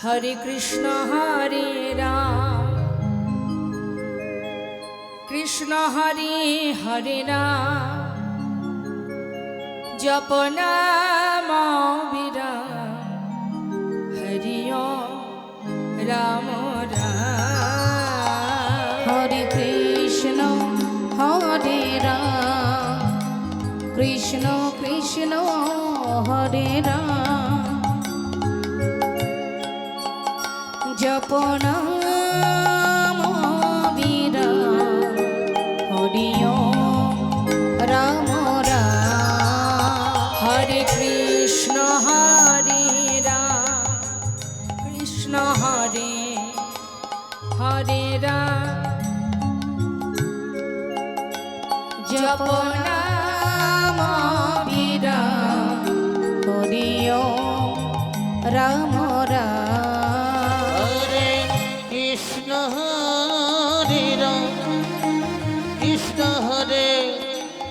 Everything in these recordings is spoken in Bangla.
हरे राम कृष्ण हरे हरे राम जप नाम विराम हरि ओम राम राम हरे कृष्ण कृष्ण कृष्ण हरे राम जप नाम विराम हरि ओम राम राम हरे कृष्ण राम कृष्ण हरे हरे राम जप नाम विराम हरि ओम राम राम कृष्ण हरे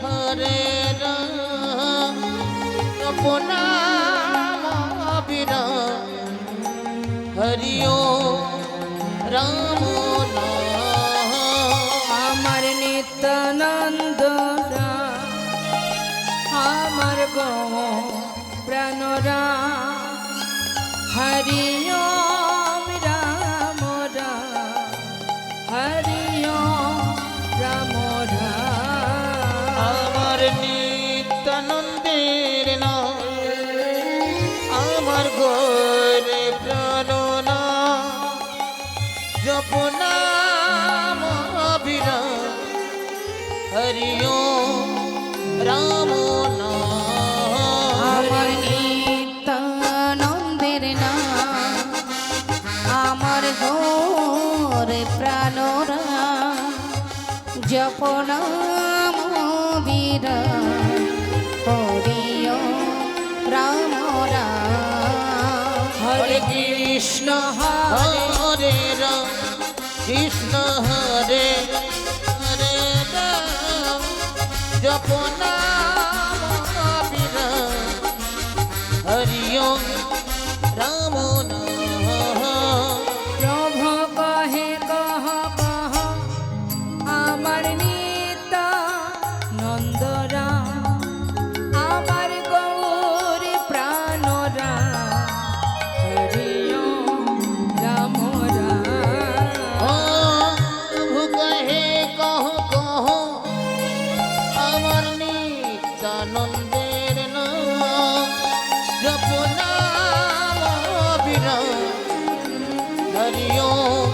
हरे राम अपना हरि ओम राम আমার নিত্যানন্দ রাম আমার গো প্রাণ রাম হরি ওম রাম রাম হরি ওম রাম রাম আমার নিত্যানন্দের নাম আমার গোরে প্রাণ নাম জপ নাম অবিরাম হরি ওম রাম নাম আমার নিত্যানন্দের নাম আমার ঘোর প্রাণ জপ নাম বিরাম হরি ওম রাম রাম হরে কৃষ্ণ হরে রাম কৃষ্ণ হরে হরে রাম জপ নাম অবিরাম হরি ওম রাম নাম প্রভু কহে কহ কহ আমার নিত্যানন্দ রাম আমার গৌর প্রাণ রাম হরি ওম রাম রাম কহে কহ কহ আমার নিত্যানন্দের নাম জপ নাম অবিরাম হরি ওম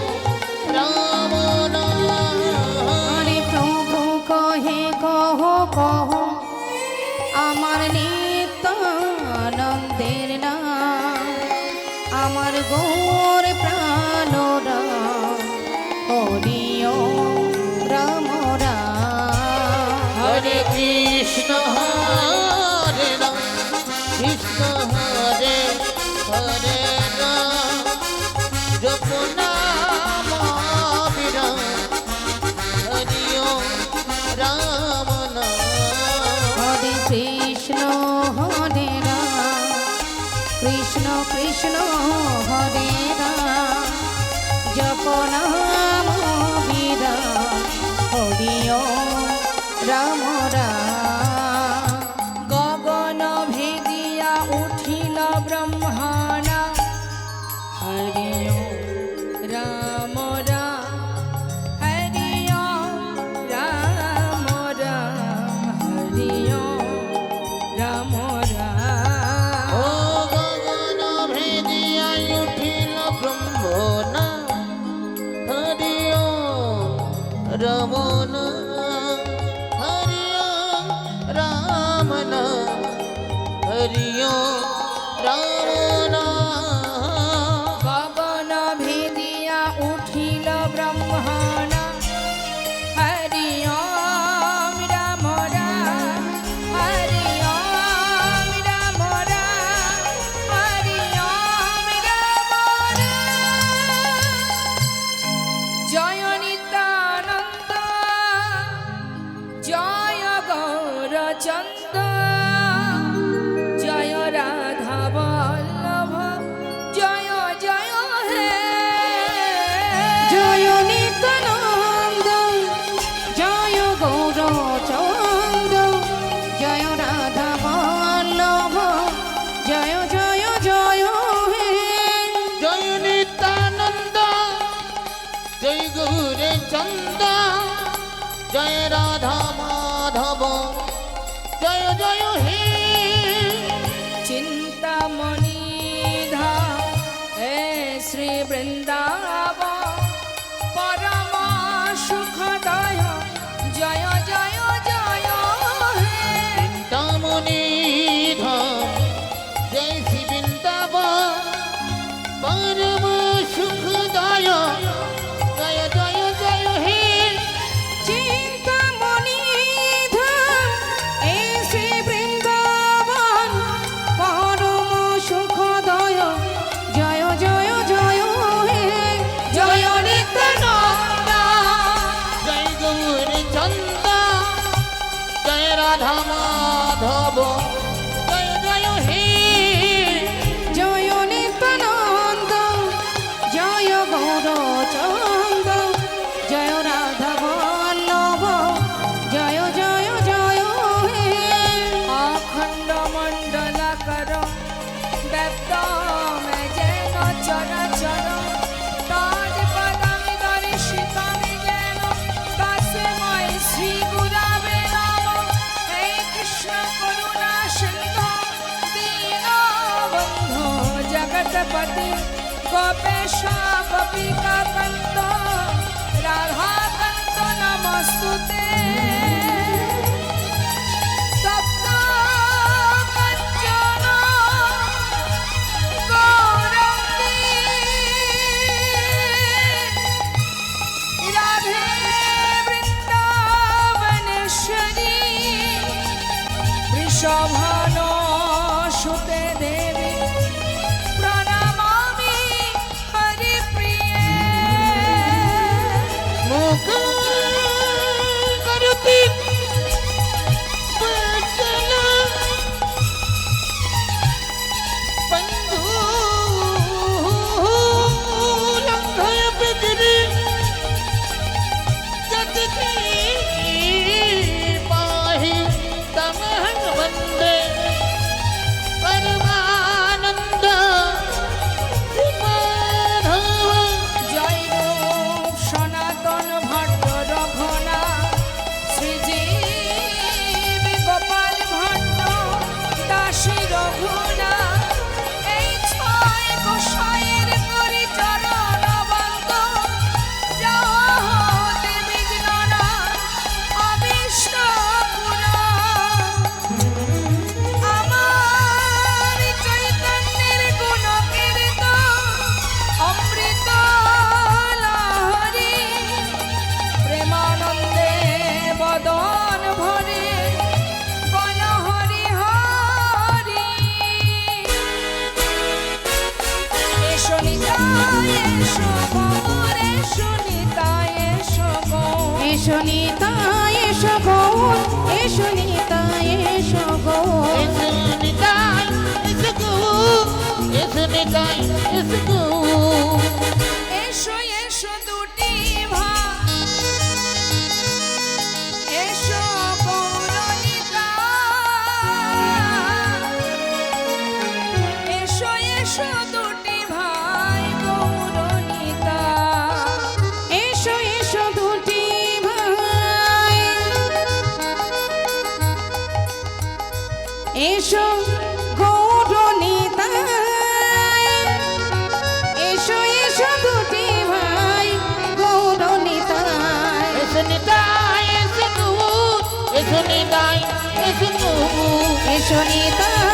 রাম নাম হরে প্রভু কহে কহ কহ আমার নিত্যানন্দের নাম আমার গৌর প্রাণ রাম হরি ওম রাম রাম হরে কৃষ্ণ হরে রাম কৃষ্ণ হরে হরে রাম জপ নাম অবিরাম হরি ওম রাম নাম হরে কৃষ্ণ রাম কৃষ্ণ কৃষ্ণ হরে রাম জপ নাম বিরাম হরি ওম রাম রাম গগন ভেদিয়া উঠিল ব্রহ্মাণা হরি ওম রাম রাম হরি ওম রাম রাম হরি ওম রাম রাম ও গগন ভেদিয়া উঠিল ব্রহ্মণা হরি ওম রমণ হরি ওম রাম নাম হরি ওম রাম নাম গগন ভেদিয়া উঠিল ব্রহ্মাণা হরি ওম রাম রাম হরি ওম রাম রাম হরি ওম রাম রাম জয় নিত্যানন্দ চন্দ জয় রাধা মাধব জয় জয় হে চিন্তামণি ধাম হে শ্রী বৃন্দাবন পরম সুখদয় জয় জয় জয় হে চিন্তামণি ধাম জয় শ্রী বৃন্দাবন পরম সুখদায় জয় জয় জয় হে চিন্তামণি ধাম এই শ্রী বৃন্দাবন পরম সুখদয় জয় জয় জয় হে জয় নিত্যানন্দ জয় গৌর চন্দ জয় রাধা মাধব জয় জয় হে জয় নিত্যানন্দ জয় গৌরচন্দ জয় রাধা বল্লভ জয় জয় জয় হে অখণ্ড মণ্ডলাকর ব্যক্তমে যেন চরাচর তদ পদমি দর্শিতমি যেন তস্मै শ্রী গুরবে নমঃ হে কৃষ্ণ করুণা সিন্ধু দীনবন্ধু জগৎপতি গোপেশ গোপিকাকান্ত রাধাকান্ত নমস্তুতে সপ্ত কাঞ্চন গৌরঙ্গী রাধে বৃন্দাবনেশ্বরী বৃষভান সুতে দেবী প্রণমামি হরিপ্রিয়ে মুখং করতি বচন বন্ধু লঙ্ঘয় পৃথিবী যতকি পাহি তমহং বন্দে পরমানন্দ মাধব জয় রূপ সনাতন ভট্ট রঘুনা শ্রীজীব গোপাল ভট্ট দাসী রঘুনা এই ছয় গোসাইয়ের করি চরণ বন্দ যাহতে বিঘ্ন না অবিষ্ট পুরা আমার চৈতন্যের গুণ কীর্তন অমৃত লহরী প্রেমানন্দে বদন ভরে বল হরি হরি এসো নিতাই এসো গৌর এসো নিতাই এসো গৌর এসো নিতাই এসো গৌর এসো নিতাই এসো Gour Esunitai, esgu, esunitai, esgu. এসো এসো দুটি ভাই এসো গৌরনিতা এসো এসো দুটি ভাই গৌরনিতা এসো এসো দুটি ভাই এসো গৌরনিতাই এসো এসো দুটি ভাই Gaur Nitai Esunitai, esgu, esunitai, esgu. এসো নিতাই